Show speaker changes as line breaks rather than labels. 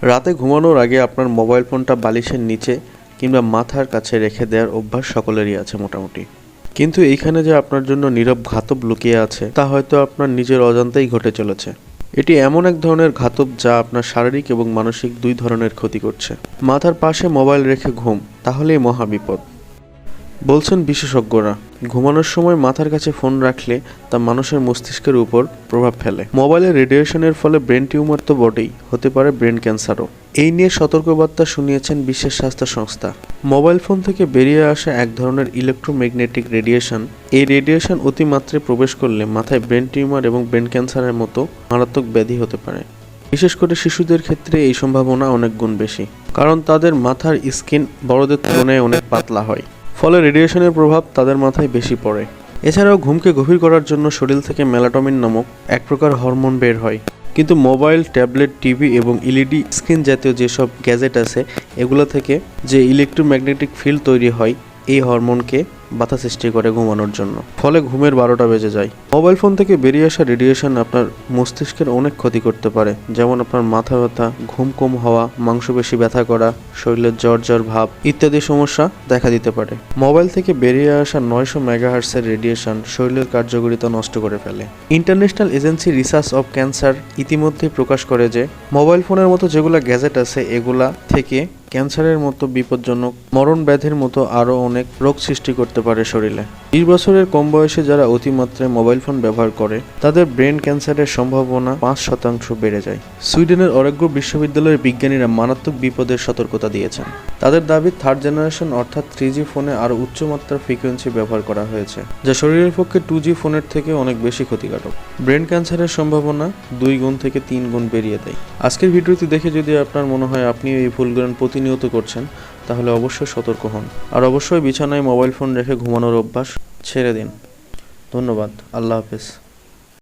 রাতে ঘুমানোর আগে আপনার মোবাইল ফোনটা বালিশের নিচে কিংবা মাথার কাছে রেখে দেওয়ার অভ্যাস সকলেরই আছে মোটামুটি। কিন্তু এইখানে যে আপনার জন্য নীরব ঘাতক লুকিয়ে আছে তা হয়তো আপনার নিজের অজান্তেই ঘটে চলেছে। এটি এমন এক ধরনের ঘাতক যা আপনার শারীরিক এবং মানসিক দুই ধরনের ক্ষতি করছে। মাথার পাশে মোবাইল রেখে ঘুম, তাহলেই মহাবিপদ। বলছেন বিশেষজ্ঞরা, ঘুমানোর সময় মাথার কাছে ফোন রাখলে তা মানুষের মস্তিষ্কের উপর প্রভাব ফেলে। মোবাইলের রেডিয়েশনের ফলে ব্রেন টিউমার তো বটেই, হতে পারে ব্রেন ক্যান্সারও। এই নিয়ে সতর্কবার্তা শুনিয়েছেন বিশ্ব স্বাস্থ্য সংস্থা। মোবাইল ফোন থেকে বেরিয়ে আসা এক ধরনের ইলেকট্রোম্যাগনেটিক রেডিয়েশন, এই রেডিয়েশন অতিমাত্রায় প্রবেশ করলে মাথায় ব্রেন টিউমার এবং ব্রেন ক্যান্সারের মতো মারাত্মক ব্যাধি হতে পারে। বিশেষ করে শিশুদের ক্ষেত্রে এই সম্ভাবনা অনেক গুণ বেশি, কারণ তাদের মাথার স্কিন বড়দের তুলনায় অনেক পাতলা হয়। ফলে রেডিয়েশনের প্রভাব তাদের মাথায় বেশি পড়ে। এছাড়াও ঘুমকে গভীর করার জন্য শরীর থেকে মেলাটোনিন নামক এক প্রকার হরমোন বের হয়। কিন্তু মোবাইল, ট্যাবলেট, টিভি এবং এলইডি স্ক্রিন জাতীয় যেসব গ্যাজেট আছে, এগুলো থেকে যে ইলেকট্রোম্যাগনেটিক ফিল্ড তৈরি হয়, এই হরমোনকে বাধা সৃষ্টি করে ঘুমানোর জন্য। ফলে ঘুমের 12টা বেজে যায়। মোবাইল ফোন থেকে বেরিয়ে আসা রেডিয়েশন আপনার মস্তিষ্কের অনেক ক্ষতি করতে পারে, যেমন আপনার মাথা ব্যথা, ঘুম কম হওয়া, মাংসপেশি ব্যথা করা, শরীরের জ্বর ভাব ইত্যাদি সমস্যা দেখা দিতে পারে। মোবাইল থেকে বেরিয়ে আসা 900 মেগাহার্টজের রেডিয়েশন শরীরের কার্যকারিতা নষ্ট করে ফেলে। International agency research of cancer ইতিমধ্যেই প্রকাশ করে যে মোবাইল ফোনের মতো যেগুলো গ্যাজেট আছে, এগুলা থেকে ক্যান্সারের মতো বিপজ্জনক, মরণ ব্যাধির মতো আরও অনেক রোগ সৃষ্টি করতে পারে শরীরে। 20 বছরের কম বয়সে যারা অতিমাত্রায় মোবাইল ফোন ব্যবহার করে, তাদের ব্রেন ক্যান্সারের সম্ভাবনা 5% বেড়ে যায়। সুইডেনের অরেগো বিশ্ববিদ্যালয়ের বিজ্ঞানীরা মারাত্মক বিপদের সতর্কতা দিয়েছেন। তাদের দাবি, 3rd জেনারেশন অর্থাৎ 3G ফোনে আরও উচ্চমাত্রার ফ্রিকোয়েন্সি ব্যবহার করা হয়েছে, যা শরীরের পক্ষে 2G ফোনের থেকে অনেক বেশি ক্ষতিকারক। ব্রেন ক্যান্সারের সম্ভাবনা 2 গুণ থেকে 3 গুণ বেরিয়ে দেয়। আজকের ভিডিওটি দেখে যদি আপনার মনে হয় আপনি এই ভুলগুলো প্রতিনিয়ত করছেন, তাহলে অবশ্যই সতর্ক হন। আর অবশ্যই বিছানায় মোবাইল ফোন রেখে ঘুমানোর অভ্যাস ছেড়ে দিন। ধন্যবাদ। আল্লাহ হাফেজ।